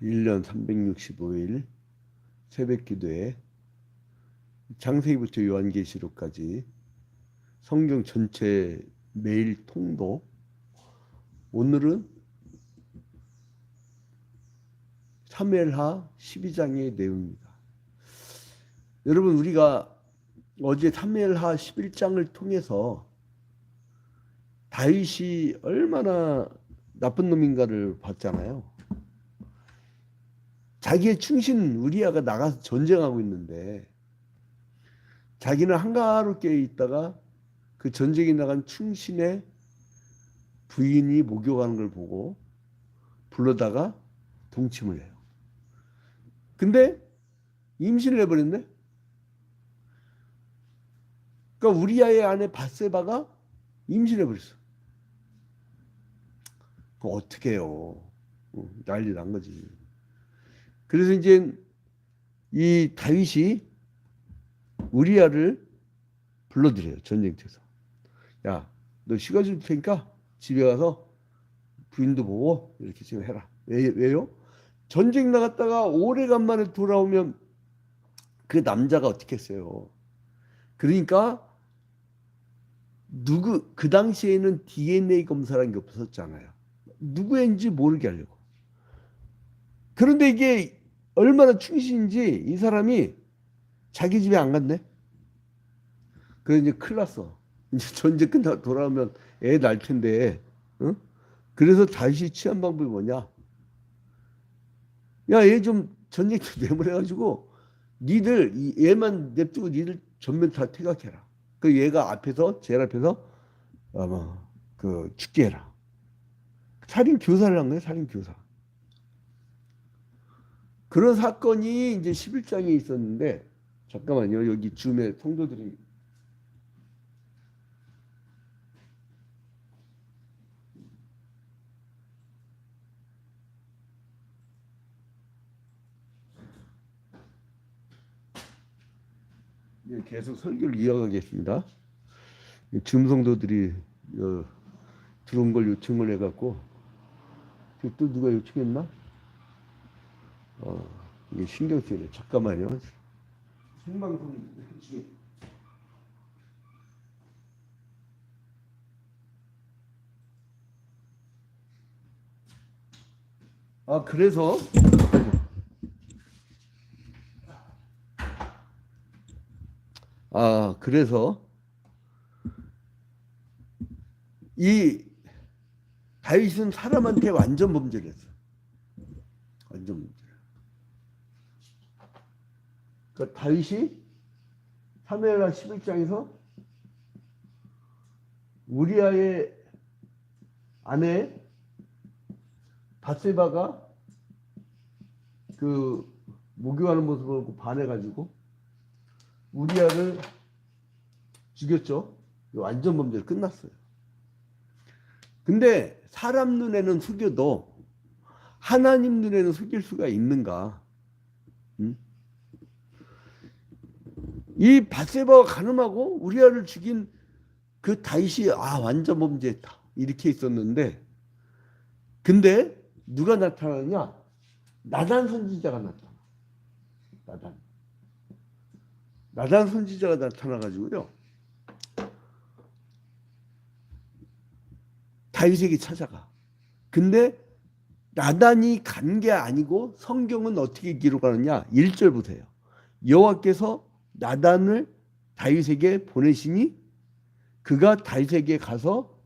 1년 365일 새벽기도에 창세기부터 요한계시록까지 성경 전체 매일 통독. 오늘은 사무엘하 12장의 내용입니다. 여러분, 우리가 어제 사무엘하 11장을 통해서 다윗이 얼마나 나쁜 놈인가를 봤잖아요. 자기의 충신 우리아가 나가서 전쟁하고 있는데 자기는 한가롭게 있다가 그 전쟁에 나간 충신의 부인이 목욕하는 걸 보고 불러다가 동침을 해요. 근데 임신을 해버렸네. 그러니까 우리아의 아내 밧세바가 임신해버렸어. 그거 어떻게 해요? 난리 난 거지. 그래서 이제 이 다윗이 우리아를 불러들여요. 전쟁터에서. 야, 너 휴가 줄 테니까 집에 가서 부인도 보고 이렇게 지금 해라. 왜요? 전쟁 나갔다가 오래간만에 돌아오면 그 남자가 어떻게 했어요? 그러니까 그 당시에는 DNA 검사라는 게 없었잖아요. 누구인지 모르게 하려고. 그런데 이게 얼마나 충신인지 이 사람이 자기 집에 안 갔네. 그래서 이제 큰일 났어. 이제 전쟁 끝나고 돌아오면 애 낳을 텐데. 응? 그래서 다시 취한 방법이 뭐냐? 야, 얘 좀 전쟁터 내보내가지고 니들 얘만 냅두고 니들 전면 다 퇴각해라. 그 얘가 앞에서 제일 앞에서 아마 그 죽게 해라. 살인 교사를 한 거예요. 살인 교사. 그런 사건이 이제 11장에 있었는데, 잠깐만요. 여기 줌에 성도들이 계속 설교를 이어가겠습니다. 줌 성도들이 들어온 걸 요청을 해갖고 또 누가 요청했나? 이게 신경 쓰이네. 잠깐만요. 생방송 중에. 그래서 이 다윗은 사람한테 완전 범죄를 했어. 완전 범죄. 그러니까 다윗이 사무엘하 11장에서 우리아의 아내 밧세바가 그 목욕하는 모습을 보고 반해가지고 우리아를 죽였죠. 완전 범죄로 끝났어요. 근데 사람 눈에는 속여도 하나님 눈에는 속일 수가 있는가? 응? 이 밧세바가 간음하고 우리아를 죽인 그 다윗이 완전 범죄했다 이렇게 있었는데, 근데 누가 나타나냐? 나단 선지자가 나타나. 나단 선지자가 나타나가지고요, 다윗에게 찾아가. 근데 나단이 간 게 아니고 성경은 어떻게 기록하느냐? 1절 보세요. 여호와께서 나단을 다윗에게 보내시니 그가 다윗에게 가서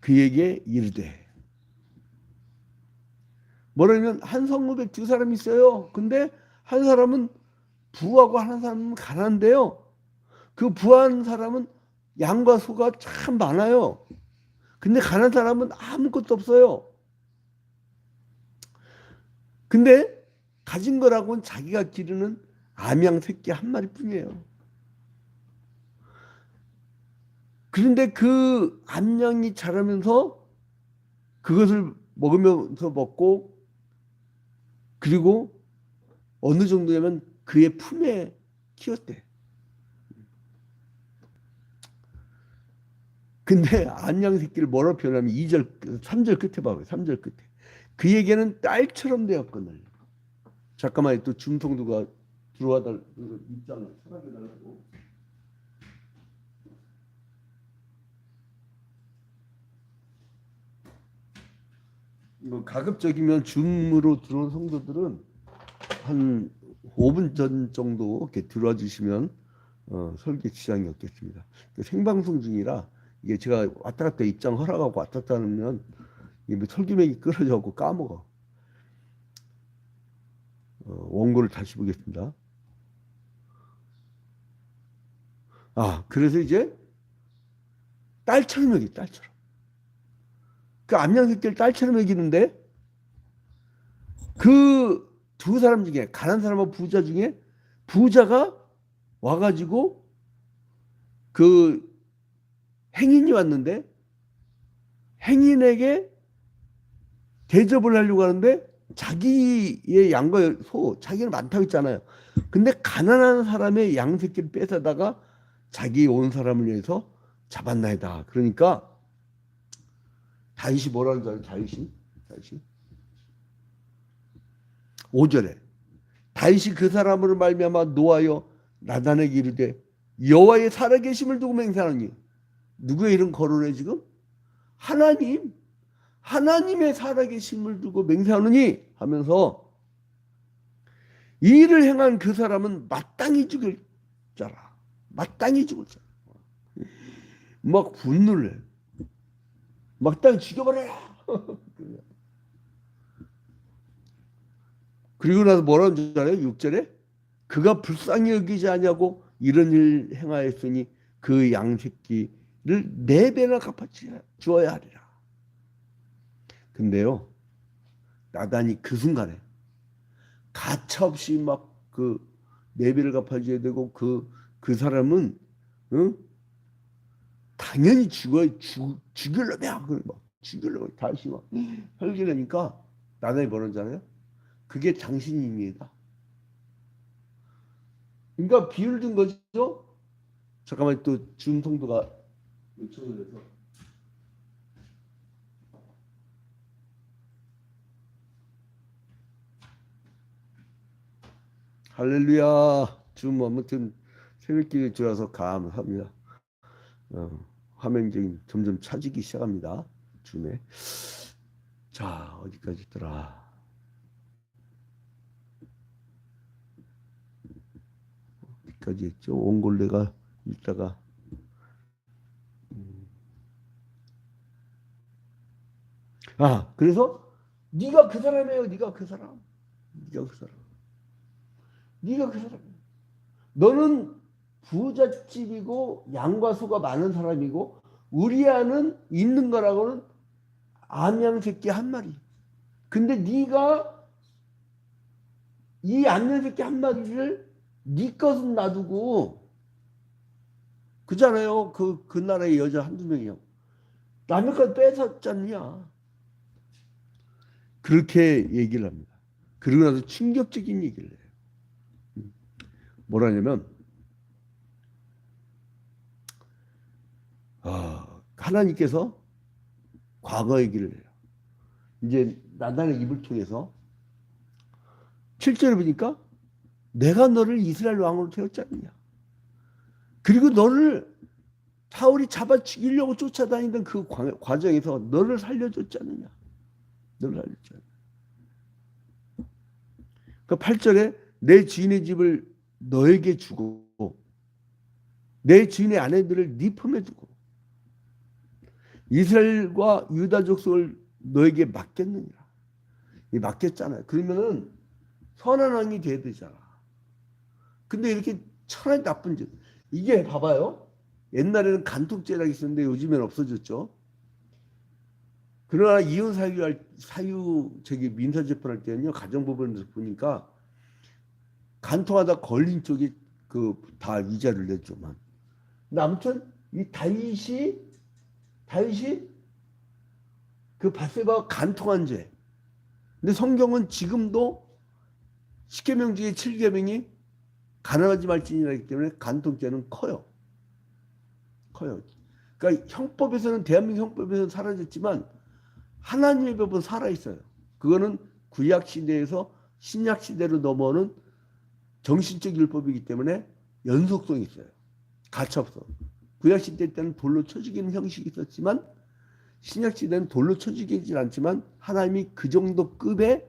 그에게 이르되. 뭐냐면 한 성읍에 두 사람이 있어요. 근데 한 사람은 부하고 한 사람은 가난한데요. 그 부한 사람은 양과 소가 참 많아요. 근데 가난한 사람은 아무것도 없어요. 근데 가진 거라고는 자기가 기르는 암양 새끼 한 마리뿐이에요. 그런데 그 암양이 자라면서 그것을 먹으면서 먹고, 그리고 어느 정도냐면 그의 품에 키웠대. 근데 암양 새끼를 뭐라고 표현하면 3절 끝에 봐봐요. 3절 끝에. 그에게는 딸처럼 되었거늘. 잠깐만 또 중통도가 들어와달 입장을 찾아달라고. 이거 가급적이면 줌으로 들어온 성도들은 한 5분 전 정도 이렇게 들어와 주시면 설계 지장이 없겠습니다. 생방송 중이라 이게 제가 왔다 갔다 입장 허락하고 왔다 갔다 하면 이게 설계맥이 끊어져갖고 까먹어. 원고를 다시 보겠습니다. 그래서 이제 딸처럼 여기 딸처럼. 그 암양 새끼를 딸처럼 여기는데 그 두 사람 중에 가난한 사람하고 부자 중에 부자가 와가지고 그 행인이 왔는데 행인에게 대접을 하려고 하는데 자기의 양과 소 자기는 많다고 했잖아요. 근데 가난한 사람의 양 새끼를 뺏어다가 자기 온 사람을 위해서 잡았나이다. 그러니까 다윗이 뭐라는 줄 알아요? 다윗이 5절에 다윗이 그 사람으로 말미암아 노하여 나단에게 이르되 여호와의 살아계심을 두고 맹세하노니. 누구의 이런 거론에 지금? 하나님의 살아계심을 두고 맹세하노니 하면서 이 일을 행한 그 사람은 마땅히 죽을 자라. 마땅히 죽을 자라. 막 분노를 해. 마땅히 죽여버려라. 그리고 나서 뭐라는 줄 알아요? 6절에 그가 불쌍히 여기지 아니하고 이런 일 행하였으니 그 양새끼를 4배나 갚아 주어야 하리라. 근데요, 나단이 그 순간에 가차없이 막 그 4배를 갚아줘야 되고 그 사람은 당연히 죽이려면 막 죽이려고 다시 막 혈기라니까 나단이 뭐라는 줄 알아요? 그게 당신입니다. 그러니까 비유를 든 거죠. 잠깐만 또 준통도가 요청을 해서 할렐루야. 줌 아무튼 새벽기에 들어와서 감사합니다. 화면이 점점 차지기 시작합니다. 줌에. 자, 어디까지 있더라. 어디까지 했죠? 옹골레가 읽다가 그래서 네가 그 사람이에요. 네가 그 사람. 너는 부잣집이고 양과 소가 많은 사람이고 우리아는 있는 거라고는 암양 새끼 한 마리. 근데 네가 이 암양 새끼 한 마리를 네 것은 놔두고 그잖아요. 그 나라의 여자 한두 명이요. 남의 것 뺏었잖냐. 그렇게 얘기를 합니다. 그러고 나서 충격적인 얘기를 해요. 뭐라냐면 하나님께서 과거 얘기를 해요. 이제 나단의 입을 통해서 7절에 보니까 내가 너를 이스라엘 왕으로 태웠지 않느냐. 그리고 너를 사울이 잡아 죽이려고 쫓아다니던 그 과정에서 너를 살려줬지 않느냐. 그 8절에 내 주인의 집을 너에게 주고 내 주인의 아내들을 네 품에 두고 이스라엘과 유다 족속을 너에게 맡겼느니라. 맡겼잖아요. 그러면은 선한 왕이 돼야 되잖아. 근데 이렇게 천하의 나쁜 짓. 이게 봐봐요. 옛날에는 간통죄라고 있었는데 요즘에는 없어졌죠. 그러나 이혼 사유 민사재판할 때는요. 가정법원에서 보니까 간통하다 걸린 쪽이 다 위자료를 냈죠만. 근데 아무튼 이 다윗이 그 밧세바가 간통한 죄. 근데 성경은 지금도 10계명 중에 7계명이 가난하지 말지니라기 때문에 간통죄는 커요. 그러니까 형법에서는 대한민국 형법에서는 사라졌지만 하나님의 법은 살아있어요. 그거는 구약 시대에서 신약 시대로 넘어오는 정신적 율법이기 때문에 연속성이 있어요. 가차없어. 구약 시대 때는 돌로 쳐 죽이는 형식이 있었지만 신약 시대는 돌로 쳐 죽이진 않지만 하나님이 그 정도 급에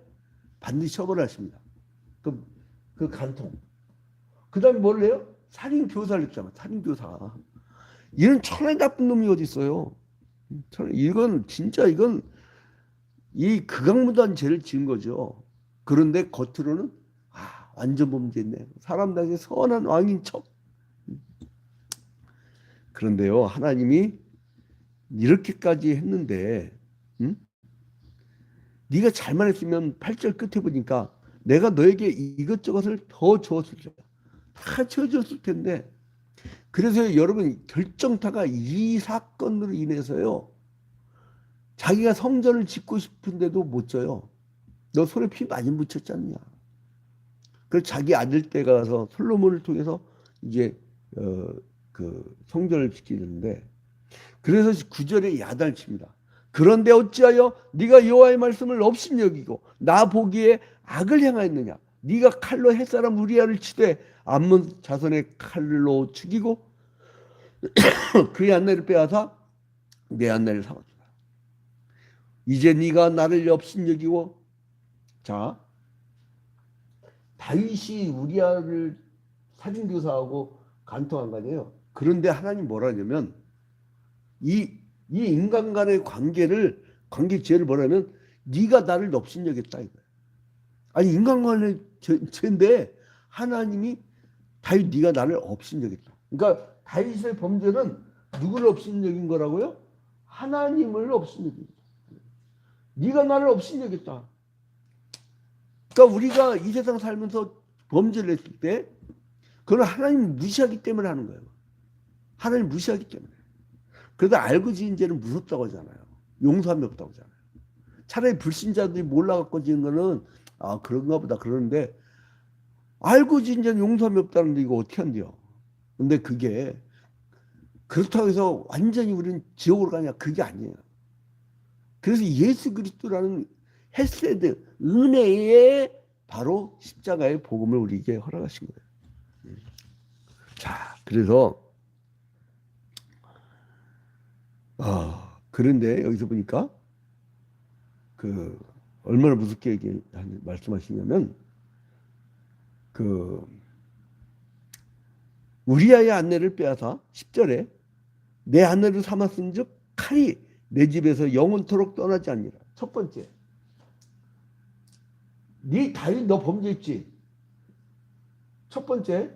반드시 처벌을 하십니다. 그 간통. 그 다음에 뭘 해요? 살인 교사를 했잖아. 살인 교사. 이런 천하에 나쁜 놈이 어디 있어요? 이건 진짜 이건 이 극악무도한 죄를 지은 거죠. 그런데 겉으로는 완전 범죄했네. 사람 당시 선한 왕인 척. 그런데요, 하나님이 이렇게까지 했는데, 응? 네가 잘만 했으면 8절 끝에 보니까 내가 너에게 이것저것을 더 주었을 거야. 다 채워줬을 텐데. 그래서 여러분 결정타가 이 사건으로 인해서요. 자기가 성전을 짓고 싶은데도 못 져요. 너 손에 피 많이 묻혔지 않냐. 그래서 자기 아들 때 가서 솔로몬을 통해서 이제 그 성전을 지키는데 그래서 9절에 야단을 칩니다. 그런데 어찌하여 네가 여호와의 말씀을 업신여기고 나 보기에 악을 행하였느냐. 네가 칼로 햇사람 우리아를 치되 암몬 자손의 칼로 죽이고 그의 안내를 빼앗아 내 안내를 삼았다. 이제 네가 나를 업신여기고 자 다윗이 우리아를 살인교사하고 간통한 거 아니에요. 그런데 하나님 뭐라 하냐면 이 인간 간의 관계 죄를 뭐라면 네가 나를 업신여겼다 이거야. 아니 인간 간의 죄인데 하나님이 다윗 네가 나를 업신여겼다. 그러니까 다윗의 범죄는 누구를 업신여긴 거라고요? 하나님을 업신여긴 거야. 네가 나를 업신여겼다. 그러니까 우리가 이 세상 살면서 범죄를 했을 때 그건 하나님 무시하기 때문에 하는 거예요. 하나님 무시하기 때문에. 그래도 알고 지은 죄는 무섭다고 하잖아요. 용서함이 없다고 하잖아요. 차라리 불신자들이 몰라갖고 지은 거는 그런가 보다 그러는데 알고 지은 죄는 용서함이 없다는데 이거 어떻게 한대요. 근데 그게 그렇다고 해서 완전히 우리는 지옥으로 가냐 그게 아니에요. 그래서 예수 그리스도라는 헤세드 은혜의 바로 십자가의 복음을 우리에게 허락하신 거예요. 자, 그래서 그런데 여기서 보니까 그 얼마나 무섭게 말씀하시냐면 그 우리아의 안내를 빼앗아 10절에 내 아내를 삼았은즉 칼이 내 집에서 영원토록 떠나지 않니라. 첫 번째, 네 다윗 너 범죄했지. 첫 번째,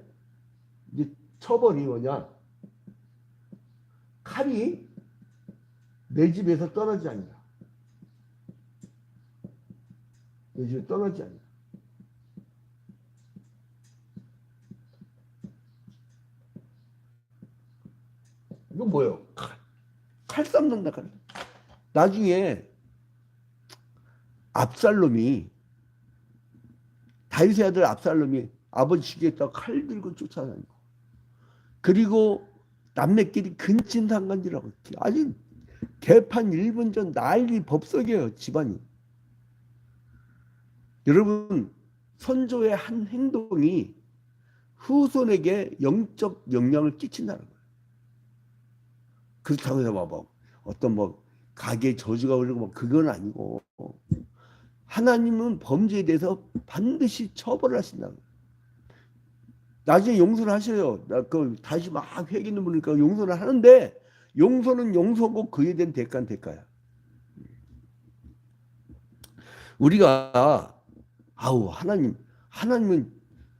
네 처벌이 뭐냐? 칼이 내 집에서 떠나지 않니라. 내 집에 떠나지 않니라. 이건 뭐예요? 칼 쌈는다. 칼. 나중에 압살롬이 다윗의 아들 압살롬이 아버지 죽이겠다고 칼 들고 쫓아다니고 그리고 남매끼리 근친상간질하고 아주 개판 1분 전 난리 법석이에요. 집안이. 여러분 선조의 한 행동이 후손에게 영적 영향을 끼친다는 거예요. 그렇다고 해서 뭐 어떤 뭐 가게에 저주가 오르고 뭐 그건 아니고 하나님은 범죄에 대해서 반드시 처벌을 하신다는 거예요. 나중에 용서를 하셔요. 다시 막 회개는 보니까 용서를 하는데 용서는 용서고 그에 대한 대가는 대가야. 우리가 하나님은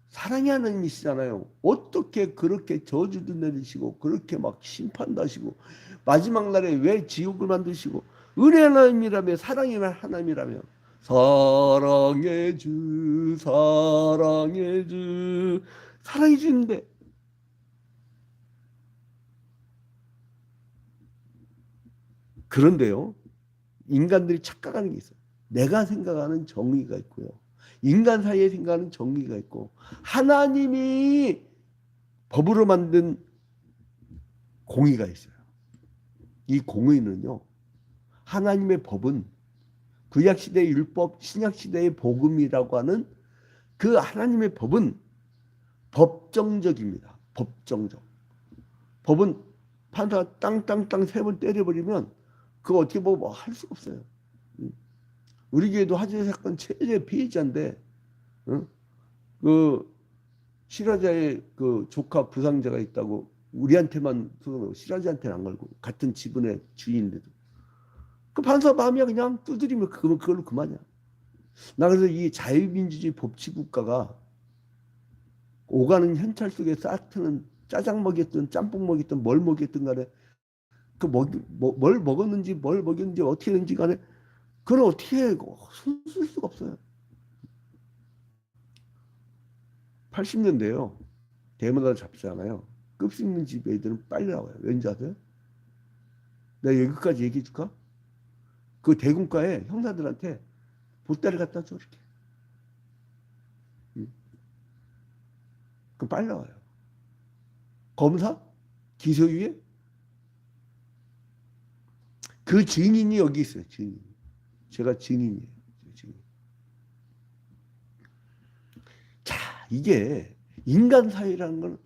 사랑의 하나님이시잖아요. 어떻게 그렇게 저주도 내리시고 그렇게 막 심판도 하시고 마지막 날에 왜 지옥을 만드시고 은혜 하나님이라며 사랑의 하나님이라며 사랑의 주 사랑해 주는데 그런데요 인간들이 착각하는 게 있어요. 내가 생각하는 정의가 있고요. 인간 사이에 생각하는 정의가 있고 하나님이 법으로 만든 공의가 있어요. 이 공의는요. 하나님의 법은 구약시대의 율법, 신약시대의 복음이라고 하는 그 하나님의 법은 법정적입니다. 법정적. 법은 판사가 땅땅땅 3번 때려버리면 그거 어떻게 뭐 할 수가 없어요. 우리 교회도 화재 사건 최대 피해자인데, 그 실화자의 그 조카 부상자가 있다고 우리한테만 소송하고 실화자한테는 안 걸고 같은 지분의 주인인데도 그 판사 마음이야. 그냥 두드리면 그걸로 그만이야. 나 그래서 이 자유민주주의 법치국가가 오가는 현찰 속에 싹트는 짜장 먹였든 짬뽕 먹였든 뭘 먹였든 간에 뭘 먹었는지 뭘 먹였는지 어떻게 했는지 간에 그걸 어떻게 손 쓸 수가 없어요. 80년대요. 대문화를 잡잖아요. 급수 있는 집 애들은 빨리 나와요. 왠지 아세요? 내가 여기까지 얘기해 줄까? 그 대군가에 형사들한테 보따리 갖다 줘 이렇게. 그럼 빨리 나와요. 검사? 기소유예? 그 증인이 여기 있어요. 증인. 제가 증인이에요. 증인. 자, 이게 인간 사회라는 건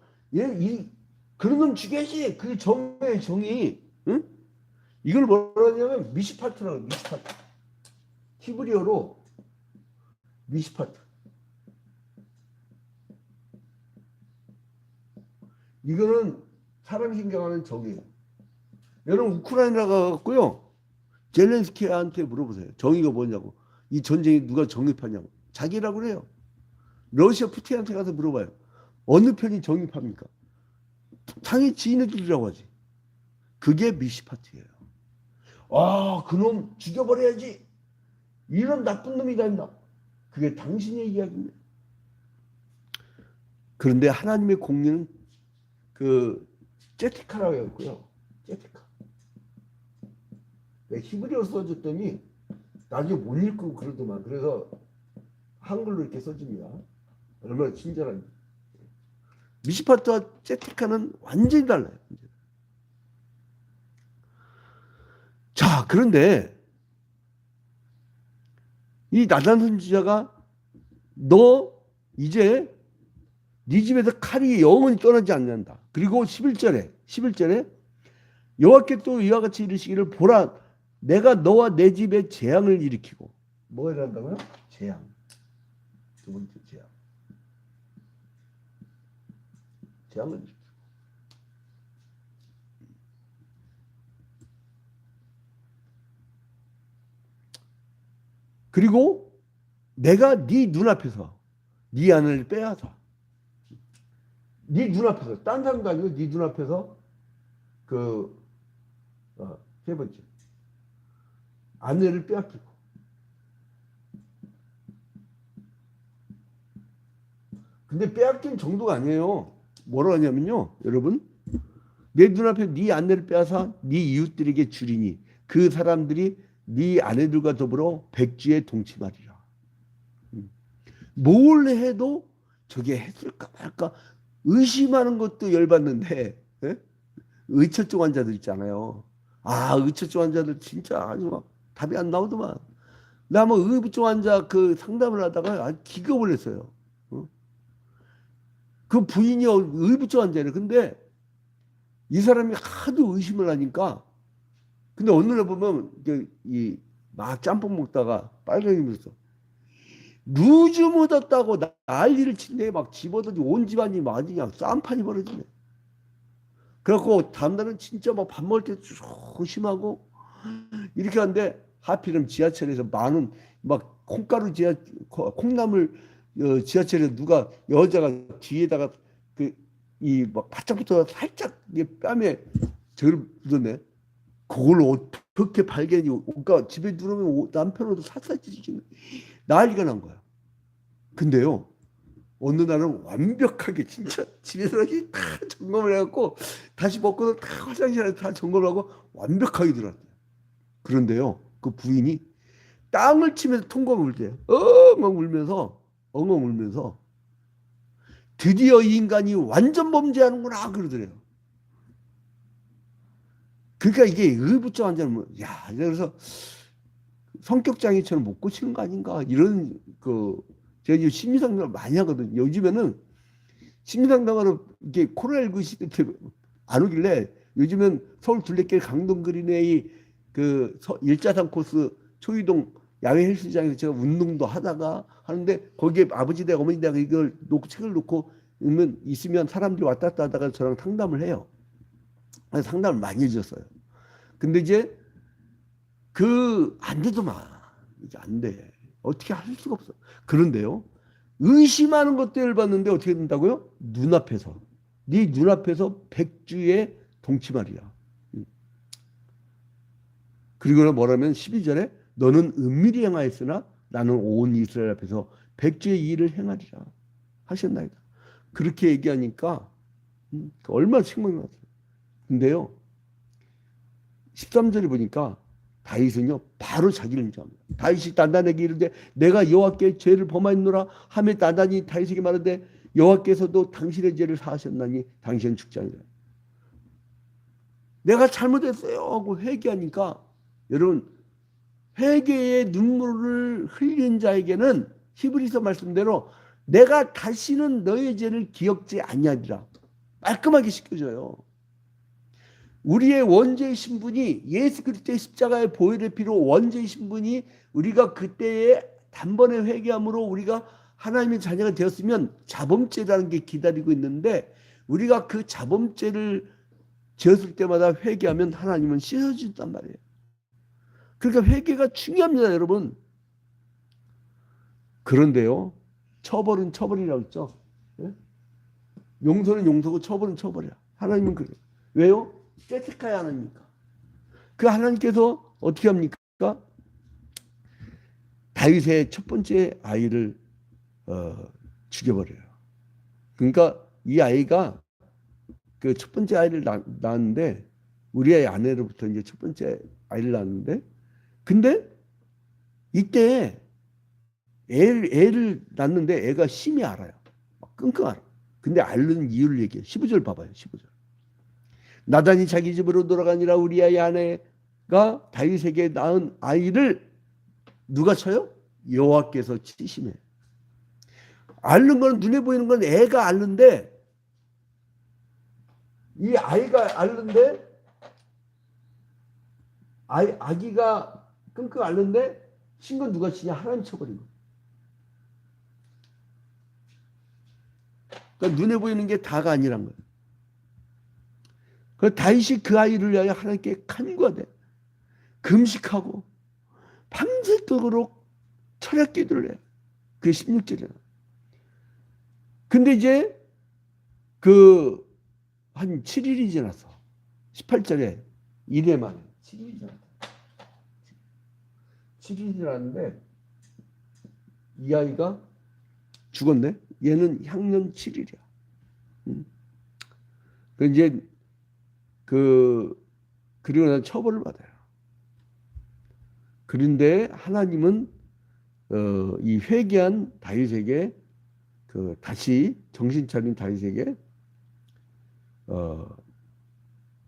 그런 놈 죽여야지. 그게 정의 정의. 응? 이걸 뭐라 하냐면 미시파트라고 해요. 미시파트. 히브리어로 미시파트. 이거는 사람 신경하는 정의예요. 여러분 우크라이나 가갖고요. 젤렌스키한테 물어보세요. 정의가 뭐냐고. 이 전쟁이 누가 정립하냐고. 자기라고 그래요. 러시아 푸틴한테 가서 물어봐요. 어느 편이 정립합니까? 당연히 지인들이라고 하지. 그게 미시파트예요. 아, 그놈 죽여버려야지. 이런 나쁜 놈이다 임마. 그게 당신의 이야기입니다. 그런데 하나님의 공리는 그 제티카라고 했고요. 제티카. 내가 히브리어 써줬더니 나중에 못 읽고 그러더만. 그래서 한글로 이렇게 써줍니다. 얼마나 친절한지. 미시파트와 제티카는 완전히 달라요. 자, 그런데 이 나단 선지자가 너 이제 네 집에서 칼이 영원히 떠나지 않는다. 그리고 11절에 여호와께 또 이와 같이 이르시기를 보라 내가 너와 내 집에 재앙을 일으키고 뭐 일어난다고요? 재앙. 두 번째 재앙. 재앙을 일으키고. 그리고 내가 네 눈앞에서 네 아내를 빼앗아. 네 눈앞에서 딴 사람도 아니고 네 눈앞에서 세 번째 아내를 빼앗기고. 근데 빼앗긴 정도가 아니에요. 뭐라고 하냐면요. 여러분 내 눈앞에 네 아내를 빼앗아 네 이웃들에게 주리니 그 사람들이 네 아내들과 더불어 백주에 동침하리라. 뭘 해도 저게 했을까 말까 의심하는 것도 열받는데 의처증 환자들 있잖아요. 아, 의처증 환자들 진짜 아주 막 답이 안 나오더만. 나 뭐 의부증 환자 그 상담을 하다가 아주 기겁을 했어요. 그 부인이 의부증 환자래. 근데 이 사람이 하도 의심을 하니까 근데 어느 날 보면 막 짬뽕 먹다가 빨갱이 물었어. 루즈 묻었다고 난리를 친데 막 집어던지 온 집안이 막 그냥 쌈판이 벌어지네. 그래갖고 다음날은 진짜 막 밥 먹을 때 조심하고 이렇게 하는데 하필이면 지하철에서 많은 막 콩나물 지하철에 누가 여자가 뒤에다가 이 막 바짝부터 살짝 뺨에 저를 묻었네. 그걸 어떻게 발견이? 그러니까 집에 들어오면 남편으로도 살살 찢어지는 난리가 난 거야. 근데요, 어느 날은 완벽하게 진짜 집에서 다 점검을 해갖고 다시 먹고도 다 화장실에 다 점검을 하고 완벽하게 들어왔대요. 그런데요, 그 부인이 땅을 치면서 통곡을 울대요. 엉엉 울면서 드디어 이 인간이 완전 범죄하는구나 그러더래요. 그러니까 이게 의부증 환자는 그래서 성격 장애처럼 못 고치는 거 아닌가 이런 제가 이제 심리상담을 많이 하거든요. 요즘에는 심리상담하러 이게 코로나19 시대 때 안 오길래 요즘은 서울 둘레길 강동그린웨이 그 일자산 코스 초이동 야외 헬스장에서 제가 운동도 하다가 하는데 거기에 아버지 댁 어머니 댁 이걸 놓고 책을 놓고 있으면 사람들이 왔다 갔다 하다가 저랑 상담을 해요. 상담을 많이 해줬어요. 근데 이제 안 되더만 이게 안 돼. 어떻게 할 수가 없어. 그런데요. 의심하는 것들을 봤는데 어떻게 된다고요? 눈앞에서. 네 눈앞에서 백주의 동치말이야. 그리고 뭐라면 12절에 너는 은밀히 행하였으나 나는 온 이스라엘 앞에서 백주의 일을 행하리라 하셨나이다. 그렇게 얘기하니까 얼마나 책망이 났어요. 근데요. 13절에 보니까 다윗은요 바로 자기를 인정합니다. 다윗이 나단에게 이르되 내가 여호와께 죄를 범하였노라 하며 나단이 다윗에게 말하되 여호와께서도 당신의 죄를 사하셨나니 당신은 죽지 아니라. 내가 잘못했어요 하고 회개하니까 여러분 회개의 눈물을 흘린 자에게는 히브리서 말씀대로 내가 다시는 너의 죄를 기억지 아니하리라 깔끔하게 시켜줘요. 우리의 원죄의 신분이 예수 그리스도의 십자가의 보혈의 피로 원죄의 신분이 우리가 그때에 단번에 회개함으로 우리가 하나님의 자녀가 되었으면 자범죄라는 게 기다리고 있는데 우리가 그 자범죄를 지었을 때마다 회개하면 하나님은 씻어준단 말이에요. 그러니까 회개가 중요합니다, 여러분. 그런데요, 처벌은 처벌이라고 했죠. 용서는 용서고 처벌은 처벌이야. 하나님은 그래요. 왜요? 세트카야 하나니까. 그 하나님께서 어떻게 합니까? 다윗의 첫 번째 아이를 죽여버려요. 그러니까 이 아이가 그 첫 번째 아이를 낳았는데 우리의 아내로부터 이제 첫 번째 아이를 낳았는데 근데 이때 애를 낳는데 애가 심히 알아요. 끙끙 알아. 근데 앓는 이유를 얘기해. 15절 봐봐요. 15절. 나단이 자기 집으로 돌아가니라 우리아의 아내가 다윗에게 낳은 아이를 누가 쳐요? 여호와께서 치시네. 앓는 건 눈에 보이는 건 애가 앓는데 이 아이가 앓는데 아기가 끙끙 앓는데 친 건 누가 치냐? 하나님 쳐버린 거. 그러니까 눈에 보이는 게 다가 아니란 거예요. 그 다윗이 그 아이를 위하여 하나님께 간구하되 금식하고 밤새도록 철야 기도를 해. 그게 16절이야. 근데 이제 한 7일이 지났어. 18절에 이래 만에 7일이 지났다. 7일이 지났는데 이 아이가 죽었네. 얘는 향년 7일이야. 그 이제 그리고 난 처벌을 받아요. 그런데 하나님은 이 회개한 다윗에게 다시 정신 차린 다윗에게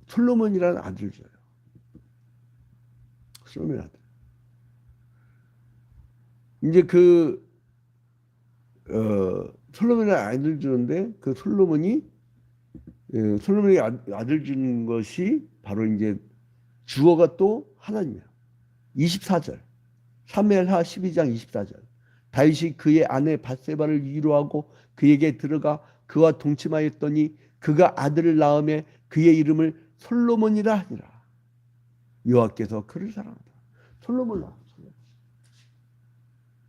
솔로몬이라는 아들을 줘요. 솔로몬 아들. 이제 솔로몬의 아들 주는데 그 솔로몬이 솔로몬의 아들 주는 것이 바로 이제 주어가 또 하나님이야. 24절. 사무엘하 12장 24절. 다윗이 그의 아내 밧세바를 위로하고 그에게 들어가 그와 동침하였더니 그가 아들을 낳음에 그의 이름을 솔로몬이라 하니라. 여호와께서 그를 사랑하다. 솔로몬 낳아.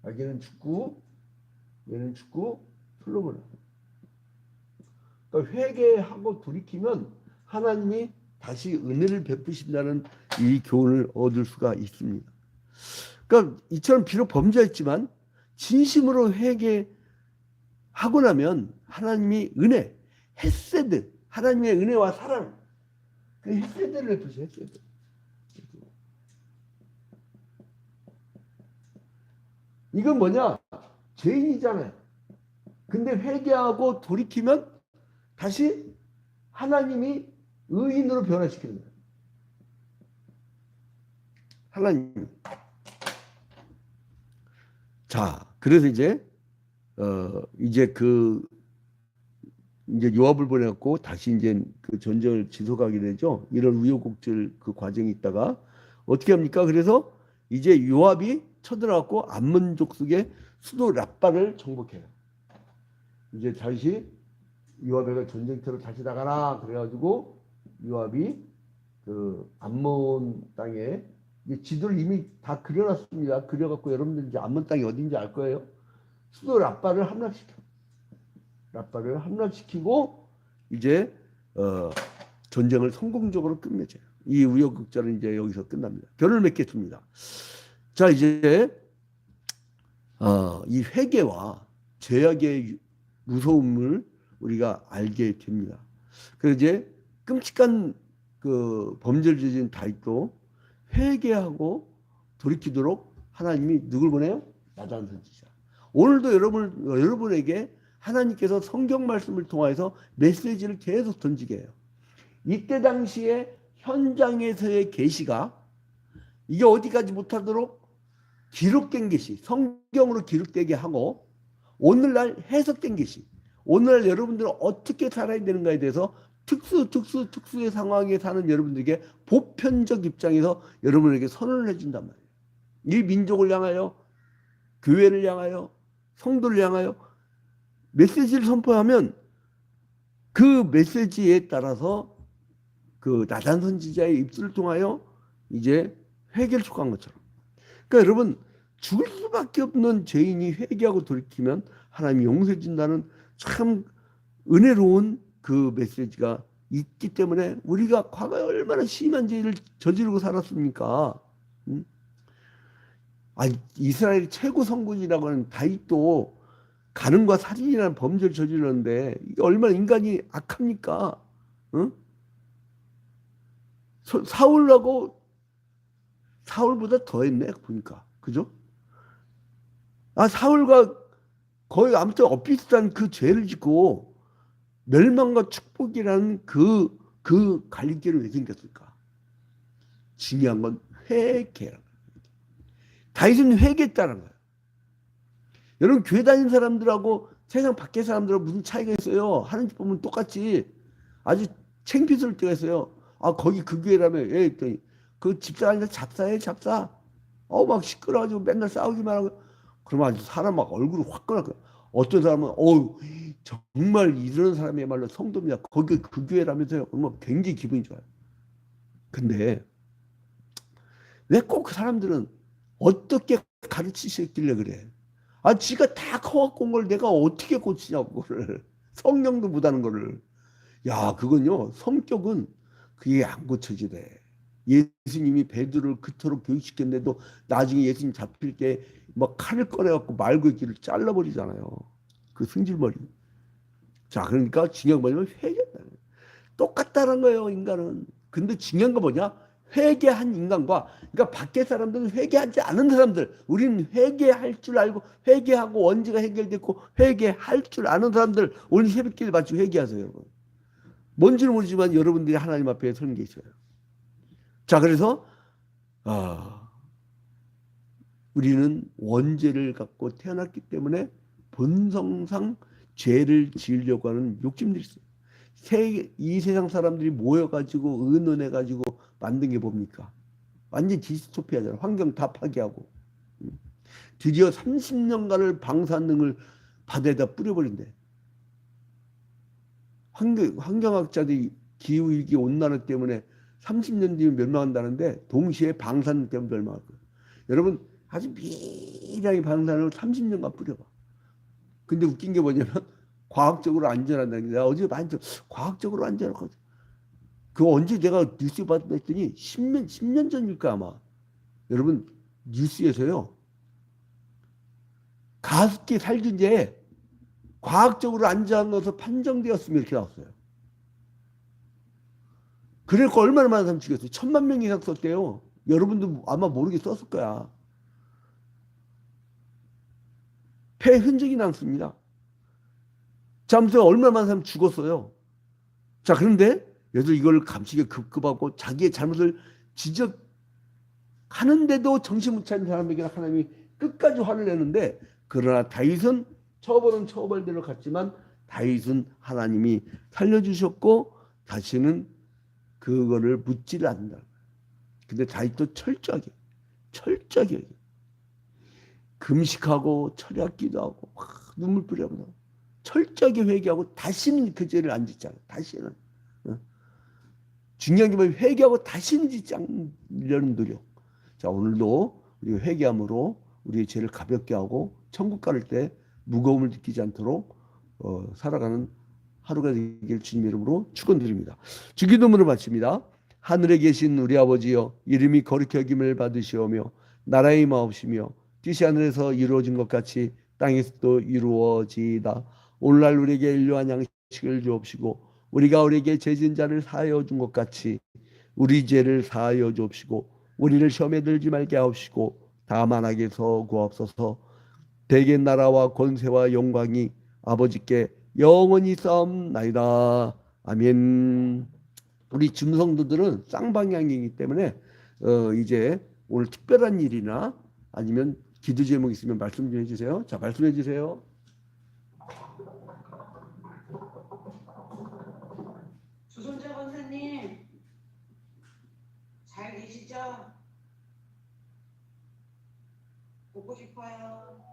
얘는 죽고 얘는 죽고 솔로몬 낳아. 그러니까 회개하고 돌이키면 하나님이 다시 은혜를 베푸신다는 이 교훈을 얻을 수가 있습니다. 그러니까 이처럼 비록 범죄했지만 진심으로 회개하고 나면 하나님이 은혜, 헤세드, 하나님의 은혜와 사랑, 그 헤세드를 베푸셔. 헤세드. 이건 뭐냐? 죄인이잖아요. 근데 회개하고 돌이키면 다시 하나님이 의인으로 변화시키는 거예요. 하나님. 자, 그래서 이제 이제 이제 요압을 보내갖고 다시 이제 그 전쟁을 지속하게 되죠. 이런 우여곡절 그 과정이 있다가 어떻게 합니까? 그래서 이제 요압이 쳐들어갖고 암몬 족속의 수도 랍바를 정복해요. 이제 다시 요압에게 전쟁터로 다시 나가라 그래가지고 요압이 그 암몬 땅에 이제 지도를 이미 다 그려놨습니다. 그려갖고 여러분들 이제 암몬 땅이 어딘지 알 거예요. 수도 랍바를 함락시켜. 랍바를 함락시키고 이제 전쟁을 성공적으로 끝맺어요. 이 우여곡절은 이제 여기서 끝납니다. 결을 맺겠습니다. 자, 이제 이 회개와 죄악의 무서움을 우리가 알게 됩니다. 그래서 이제 끔찍한 그 범죄를 저지른 다윗도 회개하고 돌이키도록 하나님이 누굴 보내요? 나단 선지자. 오늘도 여러분에게 하나님께서 성경 말씀을 통해서 메시지를 계속 던지게 해요. 이때 당시에 현장에서의 계시가 이게 어디까지 못하도록 기록된 계시, 성경으로 기록되게 하고 오늘날 해석된 계시, 오늘날 여러분들은 어떻게 살아야 되는가에 대해서 특수의 상황에 사는 여러분들에게 보편적 입장에서 여러분에게 선언을 해준단 말이에요. 이 민족을 향하여, 교회를 향하여, 성도를 향하여 메시지를 선포하면 그 메시지에 따라서 그 나단 선지자의 입술을 통하여 이제 회개를 촉구한 것처럼. 그러니까 여러분, 죽을 수밖에 없는 죄인이 회개하고 돌이키면 하나님이 용서해 준다는 참 은혜로운 그 메시지가 있기 때문에 우리가 과거에 얼마나 심한 죄를 저지르고 살았습니까? 이스라엘 최고 성군이라고 하는 다윗도 간음과 살인이라는 범죄를 저질렀는데 이게 얼마나 인간이 악합니까? 응? 사울보다 더 했네 보니까. 그죠? 사울과 거의 아무튼 엇비슷한 그 죄를 짓고 멸망과 축복이라는 그 갈림길을 왜 생겼을까? 중요한 건 회개라는 거예요. 다윗은 회개했다는 거예요. 여러분, 교회 다니는 사람들하고 세상 밖의 사람들하고 무슨 차이가 있어요? 하는 짓 보면 똑같이 아주 창피스러울 때가 있어요. 거기 그 교회라며. 예, 했더니 그 집사 아니라 잡사예요, 잡사. 막 시끄러워가지고 맨날 싸우기만 하고. 그러면 아주 사람 막 얼굴을 확 꺼내고. 어떤 사람은 정말 이런 사람이야말로 성도입니다. 거기 그 교회라면서요. 그러면 굉장히 기분이 좋아요. 근데 왜 꼭 그 사람들은 어떻게 가르치셨길래 그래? 지가 다 커갖고 온 걸 내가 어떻게 고치냐고, 그거를. 성령도 못하는 거를. 야, 그건요, 성격은 그게 안 고쳐지대. 예수님이 베드로를 그토록 교육시켰는데도 나중에 예수님 잡힐 때 막 칼을 꺼내갖고 말고의 길을 잘라버리잖아요. 그 승질머리. 자, 그러니까 중요한 거 뭐냐면 회개다. 똑같다는 거예요, 인간은. 근데 중요한 거 뭐냐? 회개한 인간과, 그러니까 밖에 사람들은 회개하지 않은 사람들, 우리는 회개할 줄 알고 회개하고 원죄가 해결됐고 회개할 줄 아는 사람들, 오늘 새벽기도 마치 회개하세요, 여러분. 뭔지는 모르지만 여러분들이 하나님 앞에 서는 게 있어요. 자, 그래서 우리는 원죄를 갖고 태어났기 때문에 본성상 죄를 지으려고 하는 욕심들이 있어요. 이 세상 사람들이 모여가지고 의논해가지고 만든 게 뭡니까? 완전 디스토피아잖아. 환경 다 파괴하고. 드디어 30년간을 방사능을 바다에다 뿌려버린대. 환경학자들이 기후위기 온난화 때문에 30년 뒤에 멸망한다는데 동시에 방사능 때문에 멸망할 거예요. 여러분, 아주 미량의 방사능을 30년간 뿌려봐. 근데 웃긴 게 뭐냐면 과학적으로 안전하다는 게, 내가 어제 많이 과학적으로 안전하거든. 그거 언제 내가 뉴스 봤더니 10년 전일까 아마. 여러분, 뉴스에서요, 가습기 살균제에 과학적으로 안전한 것으로 판정되었으면 이렇게 나왔어요. 그러니까 얼마나 많은 사람 죽였어요. 1000만 명 이상 썼대요. 여러분도 아마 모르게 썼을 거야. 폐 흔적이 남습니다. 자, 아무튼 얼마나 많은 사람 죽었어요. 자, 그런데 얘들 이걸 감시게 급급하고 자기의 잘못을 지적하는데도 정신 못 차린 사람에게 하나님이 끝까지 화를 내는데, 그러나 다윗은 처벌은 처벌대로 갔지만 다윗은 하나님이 살려주셨고 다시는 그거를 묻지를 않는다. 근데 다윗도 철저하게 금식하고 철야기도 하고 막 눈물 뿌려고 철저하게 회개하고 다시는 그 죄를 안 짓잖아. 다시는. 어? 중요한 게 뭐냐면 회개하고 다시는 짓지 않으려는 노력. 자, 오늘도 우리 회개함으로 우리의 죄를 가볍게 하고 천국 갈 때 무거움을 느끼지 않도록 살아가는 하루가 되길 주님 이름으로 축원드립니다. 주기도문을 마칩니다. 하늘에 계신 우리 아버지여, 이름이 거룩히 여김을 받으시오며 나라의 임하옵시며 뜻이 하늘에서 이루어진 것 같이 땅에서도 이루어지이다. 오늘날 우리에게 일용할 양식을 주옵시고 우리가 우리에게 죄 지은 자를 사하여 준 것 같이 우리 죄를 사하여 주옵시고 우리를 시험에 들지 말게 하옵시고 다만 악에서 구하옵소서. 대개 나라와 권세와 영광이 아버지께 영원히 싸움나이다. 아멘. 우리 중성도들은 쌍방향이기 때문에 이제 오늘 특별한 일이나 아니면 기도 제목 있으면 말씀 좀 해주세요. 자, 말씀해 주세요. 주선자 권사님 잘 계시죠? 보고 싶어요.